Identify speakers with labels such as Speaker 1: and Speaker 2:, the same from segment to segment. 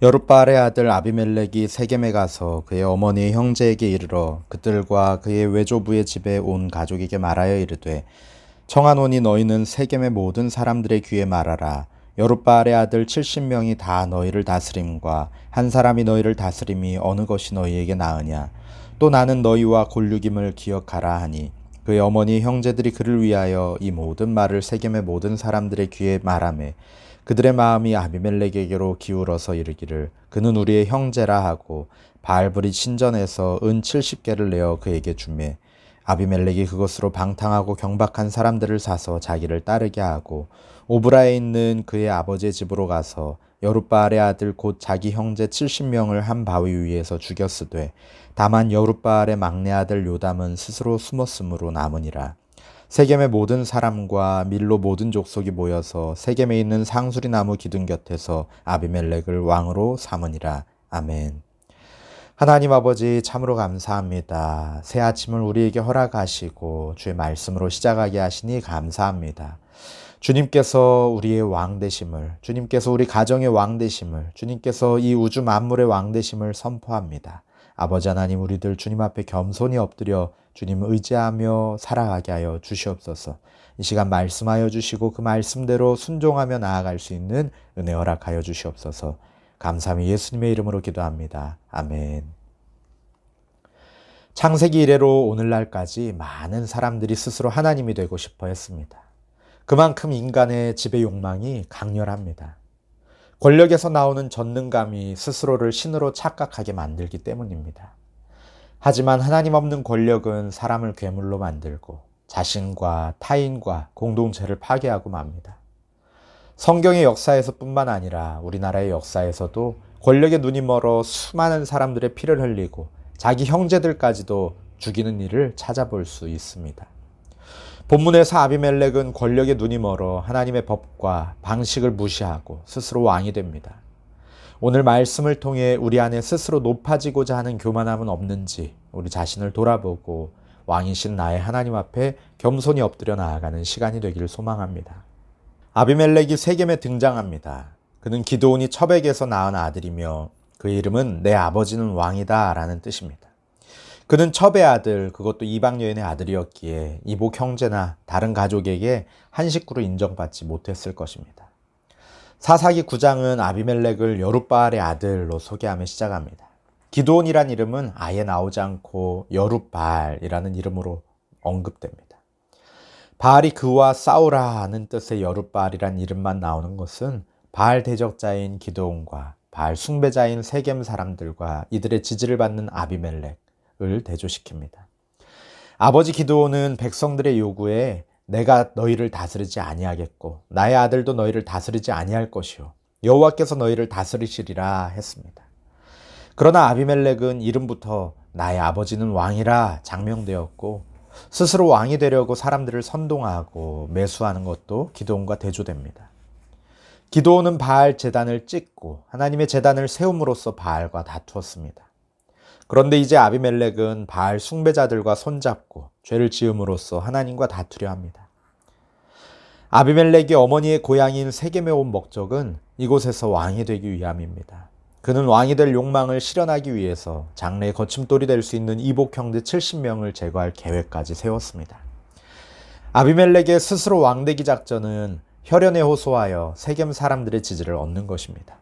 Speaker 1: 여룻바알의 아들 아비멜렉이 세겜에 가서 그의 어머니의 형제에게 이르러 그들과 그의 외조부의 집에 온 가족에게 말하여 이르되, 청하노니 너희는 세겜의 모든 사람들의 귀에 말하라. 여룻바알의 아들 70명이 다 너희를 다스림과 한 사람이 너희를 다스림이 어느 것이 너희에게 나으냐. 또 나는 너희와 골육임을 기억하라 하니, 그의 어머니 형제들이 그를 위하여 이 모든 말을 세겜의 모든 사람들의 귀에 말하매, 그들의 마음이 아비멜렉에게로 기울어서 이르기를 그는 우리의 형제라 하고 바알브릿 신전에서 은 70개를 내어 그에게 주매, 아비멜렉이 그것으로 방탕하고 경박한 사람들을 사서 자기를 따르게 하고 오브라에 있는 그의 아버지의 집으로 가서 여룻바알의 아들 곧 자기 형제 70명을 한 바위 위에서 죽였으되, 다만 여룻바알의 막내 아들 요담은 스스로 숨었으므로 남으니라. 세겜의 모든 사람과 밀로 모든 족속이 모여서 세겜에 있는 상수리 나무 기둥 곁에서 아비멜렉을 왕으로 삼으니라. 아멘. 하나님 아버지, 참으로 감사합니다. 새 아침을 우리에게 허락하시고 주의 말씀으로 시작하게 하시니 감사합니다. 주님께서 우리의 왕 되심을, 주님께서 우리 가정의 왕 되심을, 주님께서 이 우주 만물의 왕 되심을 선포합니다. 아버지 하나님, 우리들 주님 앞에 겸손히 엎드려 주님 의지하며 살아가게 하여 주시옵소서. 이 시간 말씀하여 주시고 그 말씀대로 순종하며 나아갈 수 있는 은혜 허락하여 주시옵소서. 감사함이 예수님의 이름으로 기도합니다. 아멘. 창세기 이래로 오늘날까지 많은 사람들이 스스로 하나님이 되고 싶어 했습니다. 그만큼 인간의 지배 욕망이 강렬합니다. 권력에서 나오는 전능감이 스스로를 신으로 착각하게 만들기 때문입니다. 하지만 하나님 없는 권력은 사람을 괴물로 만들고 자신과 타인과 공동체를 파괴하고 맙니다. 성경의 역사에서 뿐만 아니라 우리나라의 역사에서도 권력의 눈이 멀어 수많은 사람들의 피를 흘리고 자기 형제들까지도 죽이는 일을 찾아볼 수 있습니다. 본문에서 아비멜렉은 권력의 눈이 멀어 하나님의 법과 방식을 무시하고 스스로 왕이 됩니다. 오늘 말씀을 통해 우리 안에 스스로 높아지고자 하는 교만함은 없는지 우리 자신을 돌아보고 왕이신 나의 하나님 앞에 겸손히 엎드려 나아가는 시간이 되기를 소망합니다. 아비멜렉이 세겜에 등장합니다. 그는 기드온이 첩에게서 낳은 아들이며 그의 이름은 내 아버지는 왕이다 라는 뜻입니다. 그는 첩의 아들, 그것도 이방 여인의 아들이었기에 이복 형제나 다른 가족에게 한 식구로 인정받지 못했을 것입니다. 사사기 9장은 아비멜렉을 여룻바알의 아들로 소개하며 시작합니다. 기드온이란 이름은 아예 나오지 않고 여룻바알이라는 이름으로 언급됩니다. 바알이 그와 싸우라 하는 뜻의 여룻바알이란 이름만 나오는 것은 바알 대적자인 기드온과 바알 숭배자인 세겜 사람들과 이들의 지지를 받는 아비멜렉을 대조시킵니다. 아버지 기드온은 백성들의 요구에 내가 너희를 다스리지 아니하겠고 나의 아들도 너희를 다스리지 아니할 것이요 여호와께서 너희를 다스리시리라 했습니다. 그러나 아비멜렉은 이름부터 나의 아버지는 왕이라 장명되었고 스스로 왕이 되려고 사람들을 선동하고 매수하는 것도 기드온과 대조됩니다. 기드온은 바알 제단을 찍고 하나님의 제단을 세움으로써 바알과 다투었습니다. 그런데 이제 아비멜렉은 바알 숭배자들과 손잡고 죄를 지음으로써 하나님과 다투려 합니다. 아비멜렉이 어머니의 고향인 세겜에 온 목적은 이곳에서 왕이 되기 위함입니다. 그는 왕이 될 욕망을 실현하기 위해서 장래의 거침돌이 될 수 있는 이복 형제 70명을 제거할 계획까지 세웠습니다. 아비멜렉의 스스로 왕되기 작전은 혈연에 호소하여 세겜 사람들의 지지를 얻는 것입니다.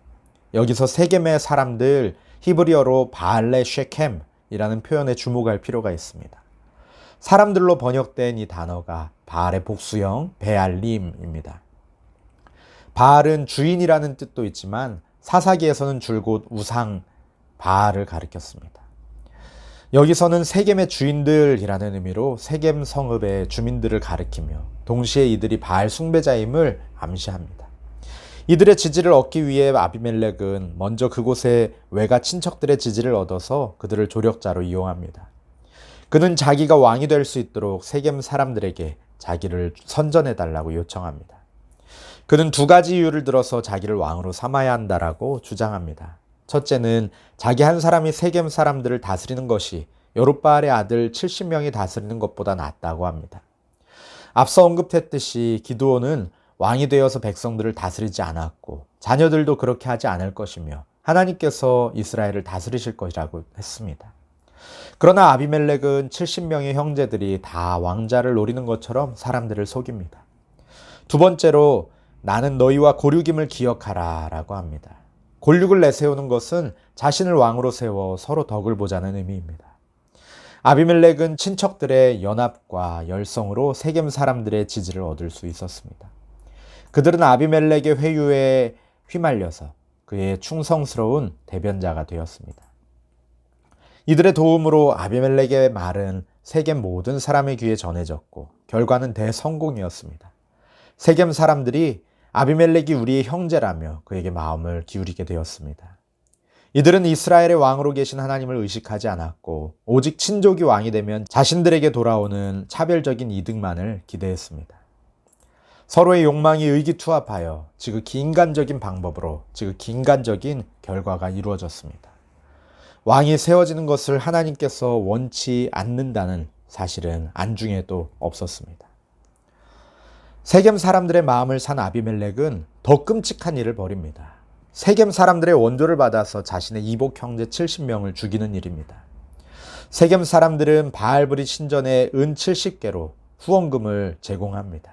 Speaker 1: 여기서 세겜의 사람들, 히브리어로 바알레 쉐켐이라는 표현에 주목할 필요가 있습니다. 사람들로 번역된 이 단어가 바알의 복수형 베알림입니다. 바알은 주인이라는 뜻도 있지만 사사기에서는 줄곧 우상 바알을 가리켰습니다. 여기서는 세겜의 주인들이라는 의미로 세겜 성읍의 주민들을 가리키며 동시에 이들이 바알 숭배자임을 암시합니다. 이들의 지지를 얻기 위해 아비멜렉은 먼저 그곳의 외가 친척들의 지지를 얻어서 그들을 조력자로 이용합니다. 그는 자기가 왕이 될 수 있도록 세겜 사람들에게 자기를 선전해달라고 요청합니다. 그는 두 가지 이유를 들어서 자기를 왕으로 삼아야 한다라고 주장합니다. 첫째는 자기 한 사람이 세겜 사람들을 다스리는 것이 여룻바알의 아들 70명이 다스리는 것보다 낫다고 합니다. 앞서 언급했듯이 기드온은 왕이 되어서 백성들을 다스리지 않았고 자녀들도 그렇게 하지 않을 것이며 하나님께서 이스라엘을 다스리실 것이라고 했습니다. 그러나 아비멜렉은 70명의 형제들이 다 왕자를 노리는 것처럼 사람들을 속입니다. 두 번째로 나는 너희와 골육임을 기억하라 라고 합니다. 골육을 내세우는 것은 자신을 왕으로 세워 서로 덕을 보자는 의미입니다. 아비멜렉은 친척들의 연합과 열성으로 세겜 사람들의 지지를 얻을 수 있었습니다. 그들은 아비멜렉의 회유에 휘말려서 그의 충성스러운 대변자가 되었습니다. 이들의 도움으로 아비멜렉의 말은 세겜 모든 사람의 귀에 전해졌고 결과는 대성공이었습니다. 세겜 사람들이 아비멜렉이 우리의 형제라며 그에게 마음을 기울이게 되었습니다. 이들은 이스라엘의 왕으로 계신 하나님을 의식하지 않았고 오직 친족이 왕이 되면 자신들에게 돌아오는 차별적인 이득만을 기대했습니다. 서로의 욕망이 의기투합하여 지극히 인간적인 방법으로 지극히 인간적인 결과가 이루어졌습니다. 왕이 세워지는 것을 하나님께서 원치 않는다는 사실은 안중에도 없었습니다. 세겜 사람들의 마음을 산 아비멜렉은 더 끔찍한 일을 벌입니다. 세겜 사람들의 원조를 받아서 자신의 이복 형제 70명을 죽이는 일입니다. 세겜 사람들은 바알브릿 신전에 은 70개로 후원금을 제공합니다.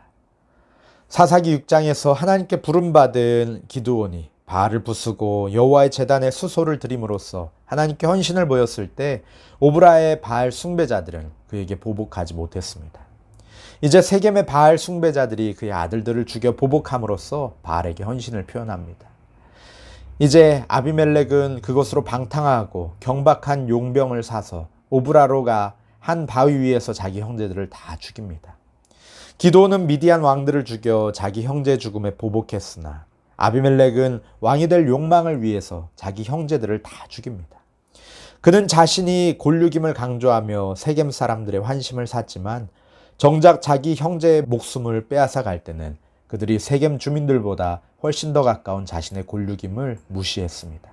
Speaker 1: 사사기 6장에서 하나님께 부름받은 기드온이 바알을 부수고 여호와의 제단에 수소를 드림으로써 하나님께 헌신을 보였을 때 오브라의 바알 숭배자들은 그에게 보복하지 못했습니다. 이제 세겜의 바알 숭배자들이 그의 아들들을 죽여 보복함으로써 바알에게 헌신을 표현합니다. 이제 아비멜렉은 그것으로 방탕하고 경박한 용병을 사서 오브라로가 한 바위 위에서 자기 형제들을 다 죽입니다. 기드온은 미디안 왕들을 죽여 자기 형제 죽음에 보복했으나 아비멜렉은 왕이 될 욕망을 위해서 자기 형제들을 다 죽입니다. 그는 자신이 골육임을 강조하며 세겜 사람들의 환심을 샀지만 정작 자기 형제의 목숨을 빼앗아 갈 때는 그들이 세겜 주민들보다 훨씬 더 가까운 자신의 골육임을 무시했습니다.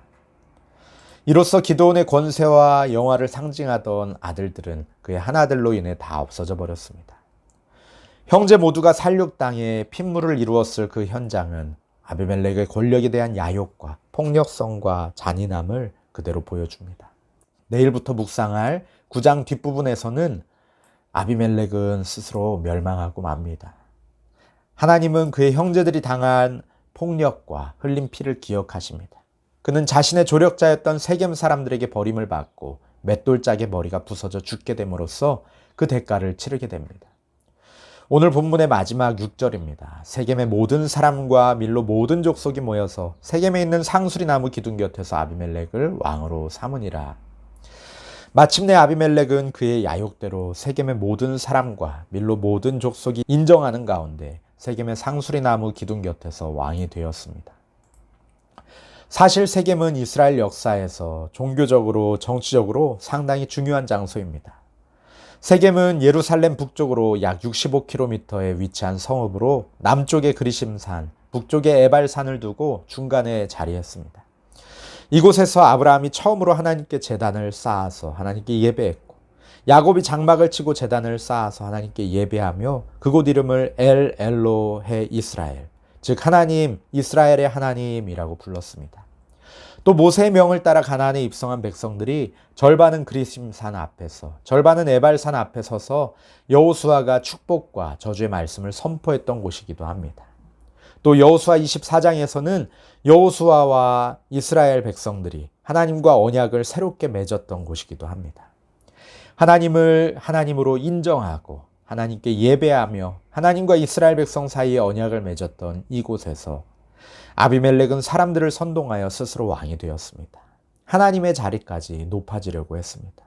Speaker 1: 이로써 기드온의 권세와 영화를 상징하던 아들들은 그의 한 아들로 인해 다 없어져 버렸습니다. 형제 모두가 살육당해 핏물을 이루었을 그 현장은 아비멜렉의 권력에 대한 야욕과 폭력성과 잔인함을 그대로 보여줍니다. 내일부터 묵상할 9장 뒷부분에서는 아비멜렉은 스스로 멸망하고 맙니다. 하나님은 그의 형제들이 당한 폭력과 흘린 피를 기억하십니다. 그는 자신의 조력자였던 세겜 사람들에게 버림을 받고 맷돌짝의 머리가 부서져 죽게 됨으로써 그 대가를 치르게 됩니다. 오늘 본문의 마지막 6절입니다. 세겜의 모든 사람과 밀로 모든 족속이 모여서 세겜에 있는 상수리 나무 기둥 곁에서 아비멜렉을 왕으로 삼으니라. 마침내 아비멜렉은 그의 야욕대로 세겜의 모든 사람과 밀로 모든 족속이 인정하는 가운데 세겜의 상수리 나무 기둥 곁에서 왕이 되었습니다. 사실 세겜은 이스라엘 역사에서 종교적으로 정치적으로 상당히 중요한 장소입니다. 세겜은 예루살렘 북쪽으로 약 65km에 위치한 성읍으로 남쪽에 그리심산, 북쪽에 에발산을 두고 중간에 자리했습니다. 이곳에서 아브라함이 처음으로 하나님께 제단을 쌓아서 하나님께 예배했고 야곱이 장막을 치고 제단을 쌓아서 하나님께 예배하며 그곳 이름을 엘 엘로헤 이스라엘, 즉 하나님 이스라엘의 하나님이라고 불렀습니다. 또 모세의 명을 따라 가나안에 입성한 백성들이 절반은 그리심산 앞에서 절반은 에발산 앞에 서서 여호수아가 축복과 저주의 말씀을 선포했던 곳이기도 합니다. 또 여호수아 24장에서는 여호수아와 이스라엘 백성들이 하나님과 언약을 새롭게 맺었던 곳이기도 합니다. 하나님을 하나님으로 인정하고 하나님께 예배하며 하나님과 이스라엘 백성 사이에 언약을 맺었던 이곳에서 아비멜렉은 사람들을 선동하여 스스로 왕이 되었습니다. 하나님의 자리까지 높아지려고 했습니다.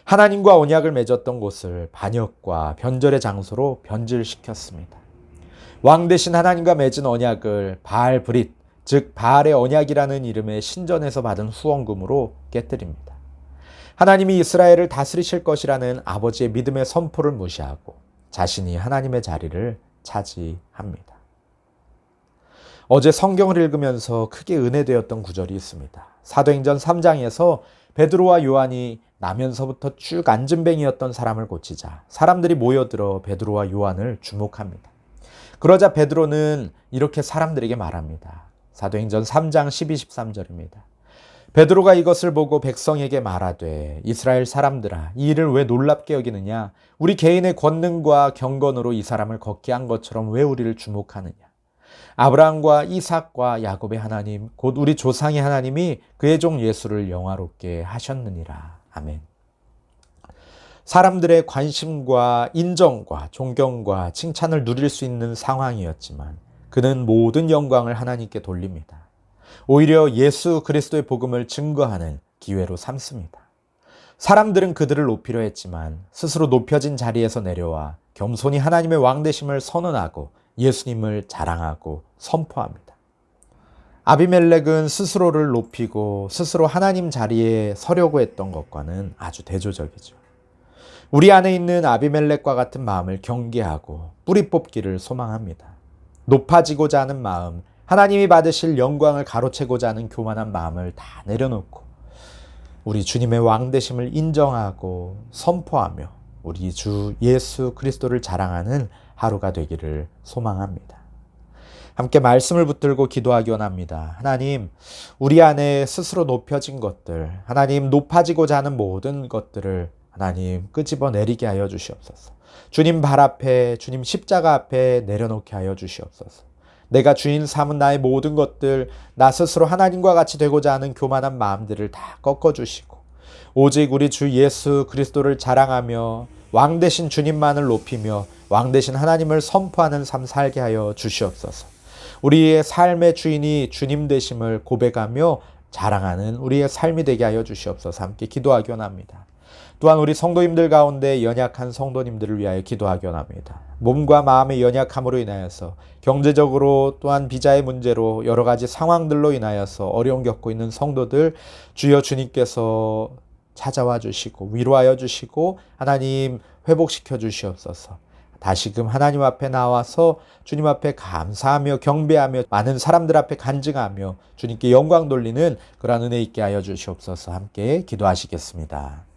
Speaker 1: 하나님과 언약을 맺었던 곳을 반역과 변절의 장소로 변질시켰습니다. 왕 대신 하나님과 맺은 언약을 바알 브릿, 즉 바알의 언약이라는 이름의 신전에서 받은 후원금으로 깨뜨립니다. 하나님이 이스라엘을 다스리실 것이라는 아버지의 믿음의 선포를 무시하고 자신이 하나님의 자리를 차지합니다. 어제 성경을 읽으면서 크게 은혜되었던 구절이 있습니다. 사도행전 3장에서 베드로와 요한이 나면서부터 쭉 앉은뱅이였던 사람을 고치자 사람들이 모여들어 베드로와 요한을 주목합니다. 그러자 베드로는 이렇게 사람들에게 말합니다. 사도행전 3장 12, 13절입니다. 베드로가 이것을 보고 백성에게 말하되 이스라엘 사람들아 이 일을 왜 놀랍게 여기느냐 우리 개인의 권능과 경건으로 이 사람을 걷게 한 것처럼 왜 우리를 주목하느냐 아브라함과 이삭과 야곱의 하나님 곧 우리 조상의 하나님이 그의 종 예수를 영화롭게 하셨느니라. 아멘. 사람들의 관심과 인정과 존경과 칭찬을 누릴 수 있는 상황이었지만 그는 모든 영광을 하나님께 돌립니다. 오히려 예수 그리스도의 복음을 증거하는 기회로 삼습니다. 사람들은 그들을 높이려 했지만 스스로 높여진 자리에서 내려와 겸손히 하나님의 왕되심을 선언하고 예수님을 자랑하고 선포합니다. 아비멜렉은 스스로를 높이고 스스로 하나님 자리에 서려고 했던 것과는 아주 대조적이죠. 우리 안에 있는 아비멜렉과 같은 마음을 경계하고 뿌리 뽑기를 소망합니다. 높아지고자 하는 마음, 하나님이 받으실 영광을 가로채고자 하는 교만한 마음을 다 내려놓고 우리 주님의 왕되심을 인정하고 선포하며 우리 주 예수 그리스도를 자랑하는 하루가 되기를 소망합니다. 함께 말씀을 붙들고 기도하기 원합니다. 하나님, 우리 안에 스스로 높여진 것들, 하나님 높아지고자 하는 모든 것들을 하나님 끄집어 내리게 하여 주시옵소서. 주님 발 앞에, 주님 십자가 앞에 내려놓게 하여 주시옵소서. 내가 주인 삼은 나의 모든 것들, 나 스스로 하나님과 같이 되고자 하는 교만한 마음들을 다 꺾어주시고 오직 우리 주 예수 그리스도를 자랑하며 왕 되신 주님만을 높이며 왕 되신 하나님을 선포하는 삶 살게 하여 주시옵소서. 우리의 삶의 주인이 주님 되심을 고백하며 자랑하는 우리의 삶이 되게 하여 주시옵소서. 함께 기도하기 원합니다. 또한 우리 성도님들 가운데 연약한 성도님들을 위하여 기도하기 원합니다. 몸과 마음의 연약함으로 인하여서 경제적으로 또한 비자의 문제로 여러 가지 상황들로 인하여서 어려움 겪고 있는 성도들 주여 주님께서 찾아와 주시고 위로하여 주시고 하나님 회복시켜 주시옵소서. 다시금 하나님 앞에 나와서 주님 앞에 감사하며 경배하며 많은 사람들 앞에 간증하며 주님께 영광 돌리는 그러한 은혜 있게 하여 주시옵소서. 함께 기도하시겠습니다.